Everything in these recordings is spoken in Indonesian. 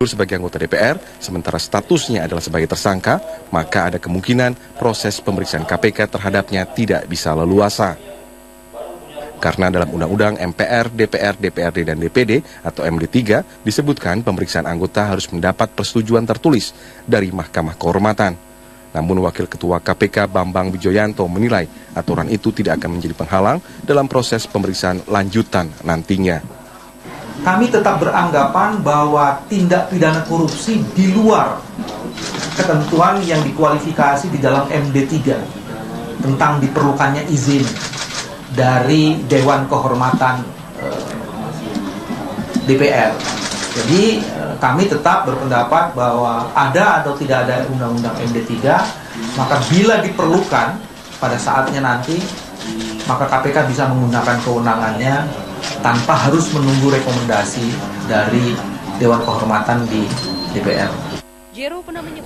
sebagai anggota DPR, sementara statusnya adalah sebagai tersangka, maka ada kemungkinan proses pemeriksaan KPK terhadapnya tidak bisa leluasa. Karena dalam Undang-Undang MPR, DPR, DPRD, dan DPD atau MD3 disebutkan pemeriksaan anggota harus mendapat persetujuan tertulis dari Mahkamah Kehormatan. Namun Wakil Ketua KPK Bambang Wijoyanto menilai aturan itu tidak akan menjadi penghalang dalam proses pemeriksaan lanjutan nantinya. Kami tetap beranggapan bahwa tindak pidana korupsi di luar ketentuan yang dikualifikasi di dalam MD3 tentang diperlukannya izin dari Dewan Kehormatan DPR. Jadi kami tetap berpendapat bahwa ada atau tidak ada Undang-Undang MD3, maka bila diperlukan pada saatnya nanti, maka KPK bisa menggunakan kewenangannya tanpa harus menunggu rekomendasi dari Dewan Kehormatan di DPR.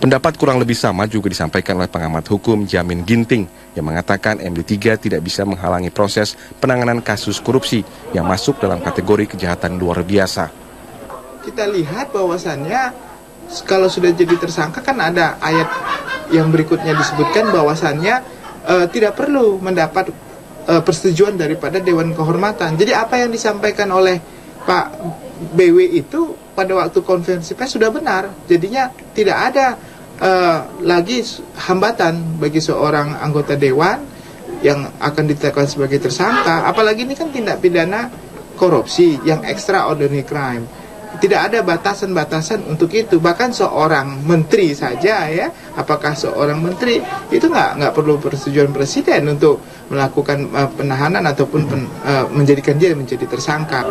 Pendapat kurang lebih sama juga disampaikan oleh pengamat hukum Jamin Ginting yang mengatakan MD3 tidak bisa menghalangi proses penanganan kasus korupsi yang masuk dalam kategori kejahatan luar biasa. Kita lihat bahwasannya kalau sudah jadi tersangka kan ada ayat yang berikutnya disebutkan bahwasannya tidak perlu mendapat persetujuan daripada Dewan Kehormatan. Jadi apa yang disampaikan oleh Pak BW itu pada waktu konferensi pers sudah benar. Jadinya tidak ada lagi hambatan bagi seorang anggota dewan yang akan ditetapkan sebagai tersangka. Apalagi ini kan tindak pidana korupsi yang extraordinary crime. Tidak ada batasan-batasan untuk itu. Bahkan seorang menteri saja ya, apakah seorang menteri itu nggak perlu persetujuan presiden untuk melakukan penahanan ataupun menjadikan dia menjadi tersangka.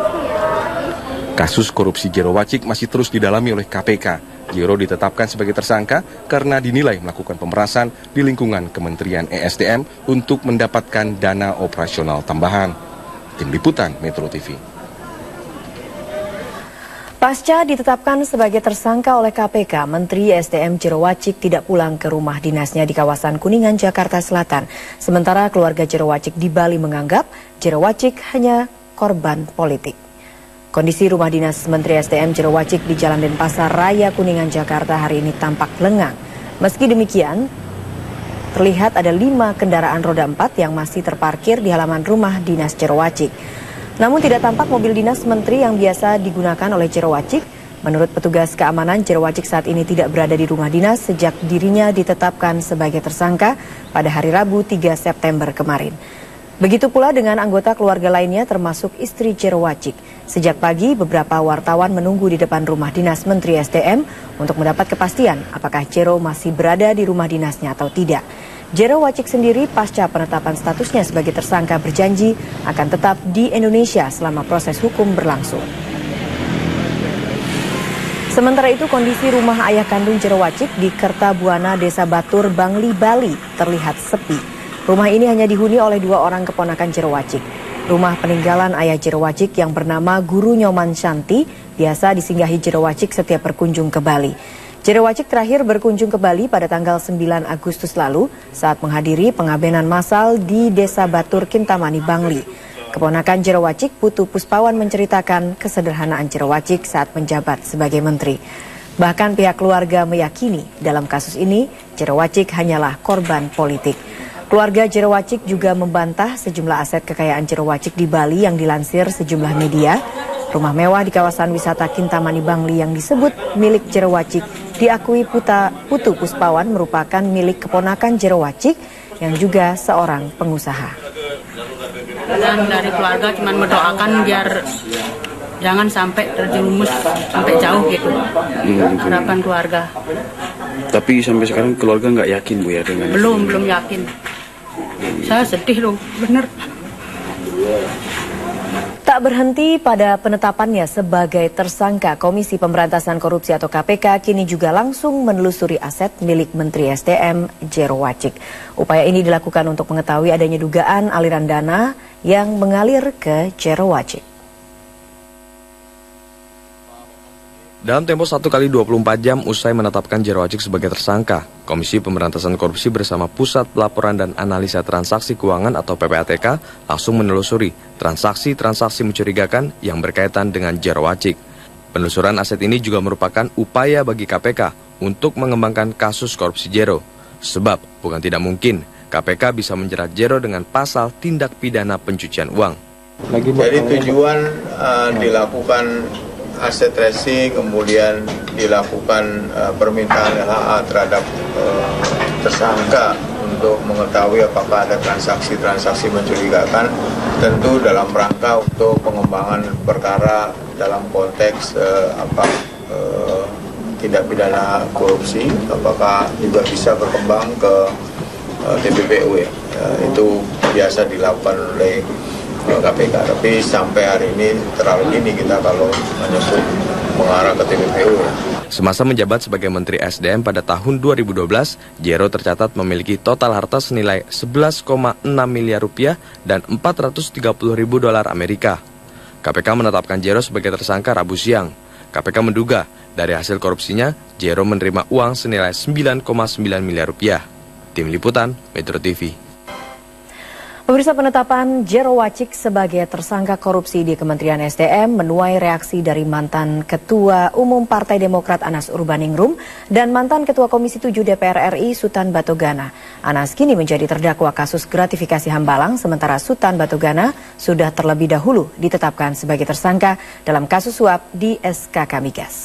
Kasus korupsi Jero Wacik masih terus didalami oleh KPK. Jero ditetapkan sebagai tersangka karena dinilai melakukan pemerasan di lingkungan Kementerian ESDM untuk mendapatkan dana operasional tambahan. Tim Liputan Metro TV. Pasca ditetapkan sebagai tersangka oleh KPK, Menteri ESDM Jero Wacik tidak pulang ke rumah dinasnya di kawasan Kuningan, Jakarta Selatan. Sementara keluarga Jero Wacik di Bali menganggap Jero Wacik hanya korban politik. Kondisi rumah dinas Menteri SDM Jero Wacik di Jalan Denpasar Raya Kuningan, Jakarta hari ini tampak lengang. Meski demikian, terlihat ada 5 kendaraan roda 4 yang masih terparkir di halaman rumah dinas Jero Wacik. Namun tidak tampak mobil dinas menteri yang biasa digunakan oleh Jero Wacik. Menurut petugas keamanan, Jero Wacik saat ini tidak berada di rumah dinas sejak dirinya ditetapkan sebagai tersangka pada hari Rabu 3 September kemarin. Begitu pula dengan anggota keluarga lainnya termasuk istri Jero Wacik. Sejak pagi, beberapa wartawan menunggu di depan rumah dinas Menteri SDM untuk mendapat kepastian apakah Jero masih berada di rumah dinasnya atau tidak. Jero Wacik sendiri pasca penetapan statusnya sebagai tersangka berjanji akan tetap di Indonesia selama proses hukum berlangsung. Sementara itu, kondisi rumah ayah kandung Jero Wacik di Kertabuana, Desa Batur, Bangli, Bali terlihat sepi. Rumah ini hanya dihuni oleh 2 orang keponakan Jero Wacik. Rumah peninggalan ayah Jero Wacik yang bernama Guru Nyoman Shanti biasa disinggahi Jero Wacik setiap berkunjung ke Bali. Jero Wacik terakhir berkunjung ke Bali pada tanggal 9 Agustus lalu saat menghadiri pengabenan massal di Desa Batur, Kintamani, Bangli. Keponakan Jero Wacik, Putu Puspawan, menceritakan kesederhanaan Jero Wacik saat menjabat sebagai menteri. Bahkan pihak keluarga meyakini dalam kasus ini Jero Wacik hanyalah korban politik. Keluarga Jero Wacik juga membantah sejumlah aset kekayaan Jero Wacik di Bali yang dilansir sejumlah media. Rumah mewah di kawasan wisata Kintamani Bangli yang disebut milik Jero Wacik diakui Putu Puspawan merupakan milik keponakan Jero Wacik yang juga seorang pengusaha. Dan dari keluarga cuma mendoakan biar jangan sampai terjerumus sampai jauh gitu. Harapan keluarga. Tapi sampai sekarang keluarga nggak yakin Bu ya dengan belum yakin. Saya sedih loh, bener. Tak berhenti pada penetapannya sebagai tersangka, Komisi Pemberantasan Korupsi atau KPK kini juga langsung menelusuri aset milik Menteri SDM Jero Wacik. Upaya ini dilakukan untuk mengetahui adanya dugaan aliran dana yang mengalir ke Jero Wacik. Dalam tempo 1 kali 24 jam usai menetapkan Jero Wacik sebagai tersangka, Komisi Pemberantasan Korupsi bersama Pusat Pelaporan dan Analisa Transaksi Keuangan atau PPATK langsung menelusuri transaksi-transaksi mencurigakan yang berkaitan dengan Jero Wacik. Penelusuran aset ini juga merupakan upaya bagi KPK untuk mengembangkan kasus korupsi Jero. Sebab bukan tidak mungkin KPK bisa menjerat Jero dengan pasal tindak pidana pencucian uang. Jadi tujuan dilakukan aset tracing, kemudian dilakukan permintaan LHA terhadap tersangka untuk mengetahui apakah ada transaksi-transaksi mencurigakan, tentu dalam rangka untuk pengembangan perkara dalam konteks tindak pidana korupsi, apakah juga bisa berkembang ke TPPU ya. Itu biasa dilakukan oleh KPK, tapi sampai hari ini terlalu dini kita kalau menyebut mengarah ke TPPU ya. Semasa menjabat sebagai Menteri SDM pada tahun 2012, Jero tercatat memiliki total harta senilai 11,6 miliar rupiah dan 430 ribu dolar Amerika. KPK menetapkan Jero sebagai tersangka Rabu siang. KPK menduga dari hasil korupsinya, Jero menerima uang senilai 9,9 miliar rupiah. Tim Liputan, Metro TV. Pemirsa, penetapan Jero Wacik sebagai tersangka korupsi di Kementerian SDM menuai reaksi dari mantan Ketua Umum Partai Demokrat Anas Urbaningrum dan mantan Ketua Komisi 7 DPR RI Sutan Batugana. Anas kini menjadi terdakwa kasus gratifikasi Hambalang, sementara Sutan Batugana sudah terlebih dahulu ditetapkan sebagai tersangka dalam kasus suap di SKK Migas.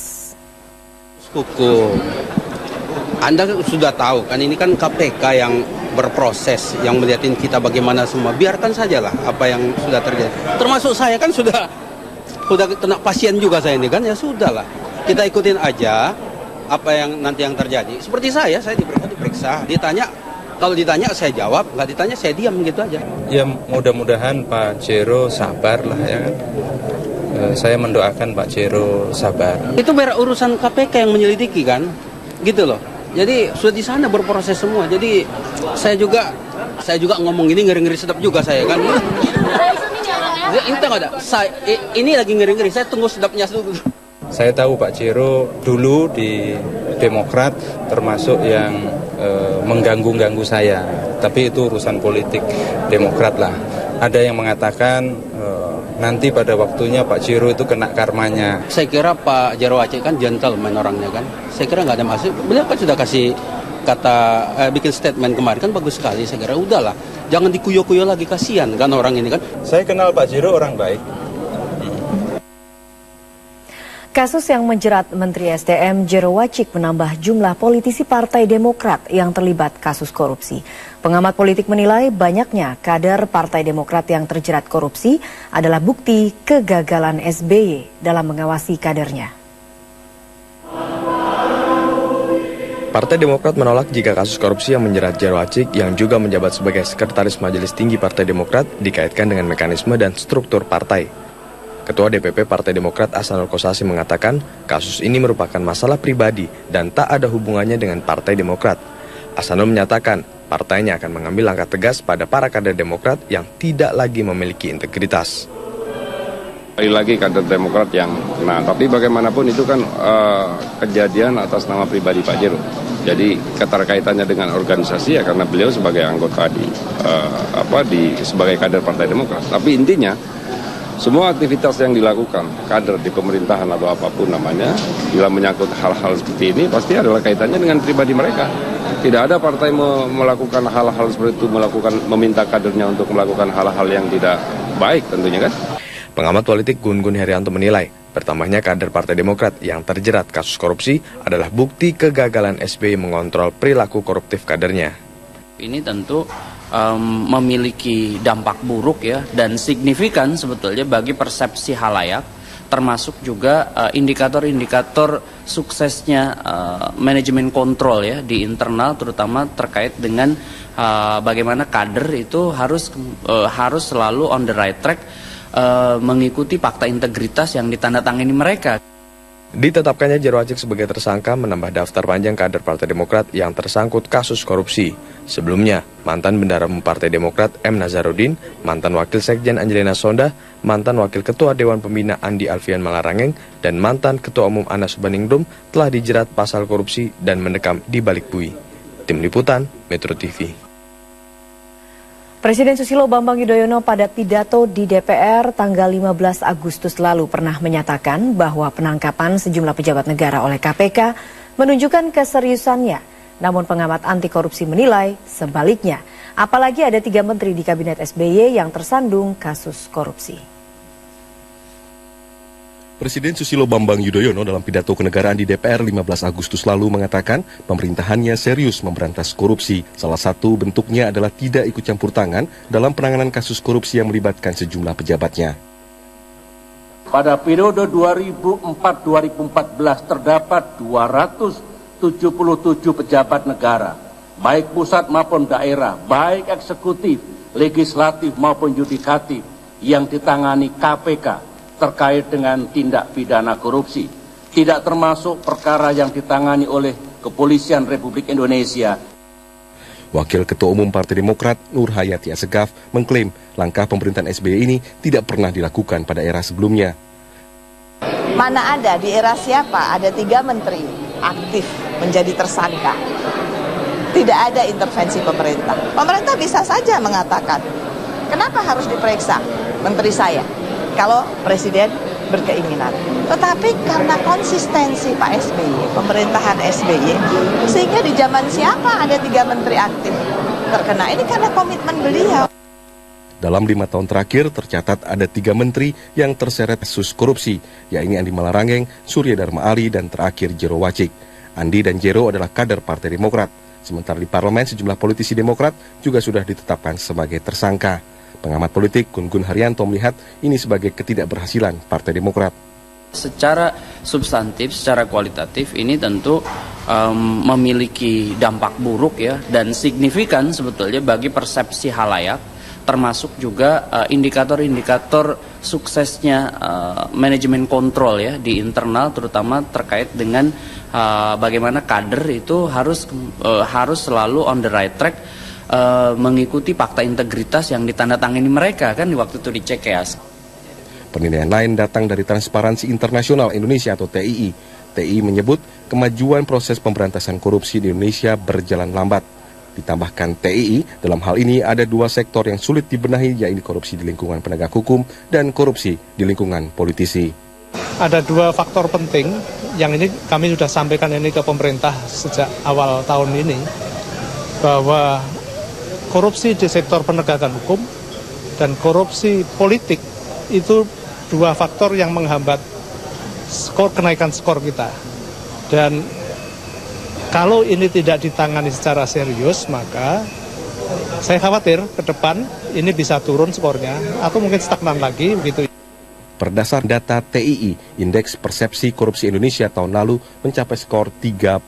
Hukum, Anda sudah tahu kan, ini kan KPK yang berproses, yang melihatin kita bagaimana semua. Biarkan sajalah apa yang sudah terjadi. Termasuk saya kan sudah kena pasien juga saya ini kan, ya sudahlah. Kita ikutin aja apa yang nanti yang terjadi. Seperti saya diperiksa, ditanya, kalau ditanya saya jawab, nggak ditanya saya diam gitu aja. Ya mudah-mudahan Pak Jero sabar lah ya kan. Saya mendoakan Pak Jero sabar. Itu biar urusan KPK yang menyelidiki kan, gitu loh. Jadi sudah di sana berproses semua. Jadi saya juga ngomong ini ngeri-ngeri sedap juga saya kan. Ini nggak ada. Ini lagi ngeri-ngeri. Saya tunggu sedapnya dulu. Saya tahu Pak Jero dulu di Demokrat termasuk yang mengganggu saya. Tapi itu urusan politik Demokrat lah. Ada yang mengatakan nanti pada waktunya Pak Jero itu kena karmanya. Saya kira Pak Jero Wacik kan gentleman orangnya kan. Saya kira nggak ada masalah. Beliau kan sudah kasih bikin statement kemarin kan bagus sekali. Saya kira udahlah, jangan dikuyo-kuyo lagi, kasihan kan orang ini kan. Saya kenal Pak Jero orang baik. Kasus yang menjerat Menteri SDM Jero Wacik menambah jumlah politisi Partai Demokrat yang terlibat kasus korupsi. Pengamat politik menilai banyaknya kader Partai Demokrat yang terjerat korupsi adalah bukti kegagalan SBY dalam mengawasi kadernya. Partai Demokrat menolak jika kasus korupsi yang menjerat Jero Wacik yang juga menjabat sebagai Sekretaris Majelis Tinggi Partai Demokrat dikaitkan dengan mekanisme dan struktur partai. Ketua DPP Partai Demokrat Ahsanul Kossasi mengatakan kasus ini merupakan masalah pribadi dan tak ada hubungannya dengan Partai Demokrat. Ahsanul menyatakan partainya akan mengambil langkah tegas pada para kader Demokrat yang tidak lagi memiliki integritas. Lagi kader Demokrat yang kena, tapi bagaimanapun itu kan kejadian atas nama pribadi Pak Jero. Jadi keterkaitannya dengan organisasi ya karena beliau sebagai anggota sebagai kader Partai Demokrat. Tapi intinya semua aktivitas yang dilakukan kader di pemerintahan atau apapun namanya, bila menyangkut hal-hal seperti ini pasti adalah kaitannya dengan pribadi mereka. Tidak ada partai melakukan hal-hal seperti itu, meminta kadernya untuk melakukan hal-hal yang tidak baik tentunya kan. Pengamat politik Gun-Gun Herianto menilai bertambahnya kader Partai Demokrat yang terjerat kasus korupsi adalah bukti kegagalan SBY mengontrol perilaku koruptif kadernya. Ini tentu memiliki dampak buruk ya dan signifikan sebetulnya bagi persepsi halayak, termasuk juga indikator-indikator suksesnya manajemen kontrol ya di internal, terutama terkait dengan bagaimana kader itu harus selalu on the right track, mengikuti fakta integritas yang ditandatangani mereka. Ditetapkannya Jero Wacik sebagai tersangka menambah daftar panjang kader Partai Demokrat yang tersangkut kasus korupsi. Sebelumnya, mantan Bendahara Umum Partai Demokrat M. Nazarudin, mantan Wakil Sekjen Angelina Sondah, mantan Wakil Ketua Dewan Pembina Andi Alfian Malarangeng, dan mantan Ketua Umum Anas Urbaningrum telah dijerat pasal korupsi dan mendekam di balik bui. Tim Liputan, Metro TV. Presiden Susilo Bambang Yudhoyono pada pidato di DPR tanggal 15 Agustus lalu pernah menyatakan bahwa penangkapan sejumlah pejabat negara oleh KPK menunjukkan keseriusannya. Namun pengamat anti korupsi menilai sebaliknya, apalagi ada 3 menteri di kabinet SBY yang tersandung kasus korupsi. Presiden Susilo Bambang Yudhoyono dalam pidato kenegaraan di DPR 15 Agustus lalu mengatakan pemerintahannya serius memberantas korupsi. Salah satu bentuknya adalah tidak ikut campur tangan dalam penanganan kasus korupsi yang melibatkan sejumlah pejabatnya. Pada periode 2004-2014 terdapat 277 pejabat negara, baik pusat maupun daerah, baik eksekutif, legislatif maupun yudikatif yang ditangani KPK terkait dengan tindak pidana korupsi, tidak termasuk perkara yang ditangani oleh Kepolisian Republik Indonesia. Wakil Ketua Umum Partai Demokrat Nur Hayati Assegaf mengklaim langkah pemerintahan SBY ini tidak pernah dilakukan pada era sebelumnya. Mana ada di era siapa ada 3 menteri aktif menjadi tersangka. Tidak ada intervensi pemerintah. Pemerintah bisa saja mengatakan, kenapa harus diperiksa menteri saya? Kalau Presiden berkeinginan. Tetapi karena konsistensi Pak SBY, pemerintahan SBY, sehingga di zaman siapa ada 3 menteri aktif terkena. Ini karena komitmen beliau. Dalam 5 tahun terakhir tercatat ada 3 menteri yang terseret kasus korupsi, yakni Andi Malarangeng, Surya Dharma Ali, dan terakhir Jero Wacik. Andi dan Jero adalah kader Partai Demokrat. Sementara di parlemen sejumlah politisi Demokrat juga sudah ditetapkan sebagai tersangka. Pengamat politik Gun Gun Haryanto melihat ini sebagai ketidakberhasilan Partai Demokrat. Secara substantif, secara kualitatif ini tentu memiliki dampak buruk ya dan signifikan sebetulnya bagi persepsi halayak, termasuk juga indikator-indikator suksesnya manajemen kontrol ya di internal, terutama terkait dengan bagaimana kader itu harus selalu on the right track, mengikuti fakta integritas yang ditandatangani mereka kan di waktu itu di Cikeas. Penilaian lain datang dari Transparansi Internasional Indonesia atau TII. TII menyebut kemajuan proses pemberantasan korupsi di Indonesia berjalan lambat. Ditambahkan TII, dalam hal ini ada 2 sektor yang sulit dibenahi, yaitu korupsi di lingkungan penegak hukum dan korupsi di lingkungan politisi. Ada 2 faktor penting yang ini kami sudah sampaikan ini ke pemerintah sejak awal tahun ini, bahwa korupsi di sektor penegakan hukum dan korupsi politik itu 2 faktor yang menghambat kenaikan skor kita. Dan kalau ini tidak ditangani secara serius, maka saya khawatir ke depan ini bisa turun skornya atau mungkin stagnan lagi begitu. Berdasar data TII, Indeks Persepsi Korupsi Indonesia tahun lalu mencapai skor 32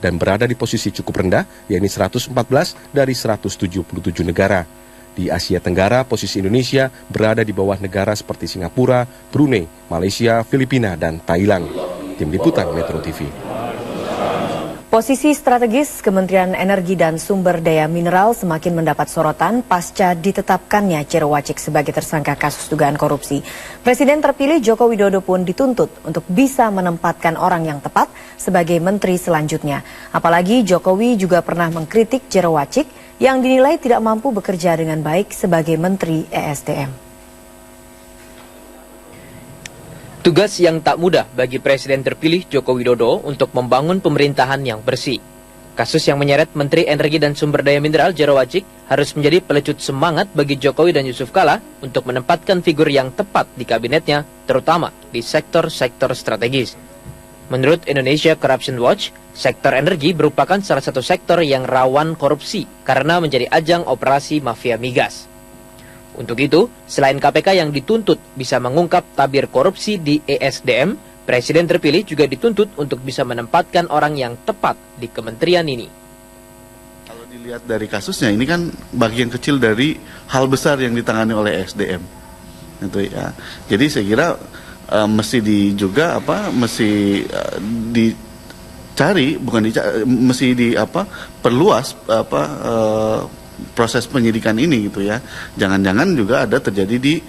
dan berada di posisi cukup rendah, yakni 114 dari 177 negara. Di Asia Tenggara, posisi Indonesia berada di bawah negara seperti Singapura, Brunei, Malaysia, Filipina, dan Thailand. Tim Liputan Metro TV. Posisi strategis Kementerian Energi dan Sumber Daya Mineral semakin mendapat sorotan pasca ditetapkannya Jero Wacik sebagai tersangka kasus dugaan korupsi. Presiden terpilih Joko Widodo pun dituntut untuk bisa menempatkan orang yang tepat sebagai menteri selanjutnya. Apalagi Jokowi juga pernah mengkritik Jero Wacik yang dinilai tidak mampu bekerja dengan baik sebagai Menteri ESDM. Tugas yang tak mudah bagi Presiden terpilih Joko Widodo untuk membangun pemerintahan yang bersih. Kasus yang menyeret Menteri Energi dan Sumber Daya Mineral Jero Wacik harus menjadi pelecut semangat bagi Jokowi dan Yusuf Kala untuk menempatkan figur yang tepat di kabinetnya, terutama di sektor-sektor strategis. Menurut Indonesia Corruption Watch, sektor energi merupakan salah satu sektor yang rawan korupsi karena menjadi ajang operasi mafia migas. Untuk itu, selain KPK yang dituntut bisa mengungkap tabir korupsi di ESDM, Presiden terpilih juga dituntut untuk bisa menempatkan orang yang tepat di kementerian ini. Kalau dilihat dari kasusnya, ini kan bagian kecil dari hal besar yang ditangani oleh ESDM. Itu ya. Jadi saya kira mesti dicari, bukan dicari, mesti perluas proses penyidikan ini gitu ya. Jangan-jangan juga ada terjadi di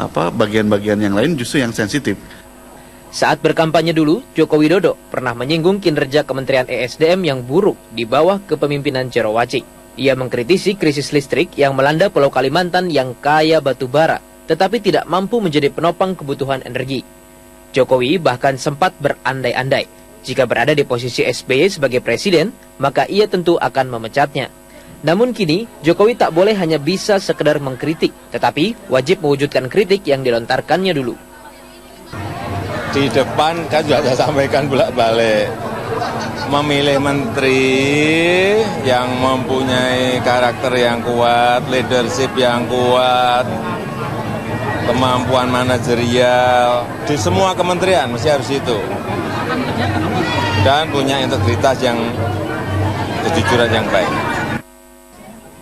bagian-bagian yang lain justru yang sensitif. Saat berkampanye dulu, Joko Widodo pernah menyinggung kinerja Kementerian ESDM yang buruk di bawah kepemimpinan Jero Wacik. Ia mengkritisi krisis listrik yang melanda Pulau Kalimantan yang kaya batu bara, tetapi tidak mampu menjadi penopang kebutuhan energi. Jokowi bahkan sempat berandai-andai, jika berada di posisi SBY sebagai presiden, maka ia tentu akan memecatnya. Namun kini, Jokowi tak boleh hanya bisa sekedar mengkritik, tetapi wajib mewujudkan kritik yang dilontarkannya dulu. Di depan kan juga saya sampaikan bolak-balik, memilih menteri yang mempunyai karakter yang kuat, leadership yang kuat, kemampuan manajerial di semua kementerian mesti harus itu, dan punya integritas yang kejujuran yang baik.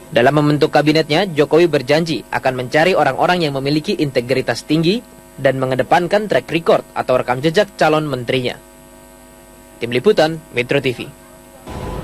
Dalam membentuk kabinetnya, Jokowi berjanji akan mencari orang-orang yang memiliki integritas tinggi dan mengedepankan track record atau rekam jejak calon menterinya. Tim Liputan, Metro TV.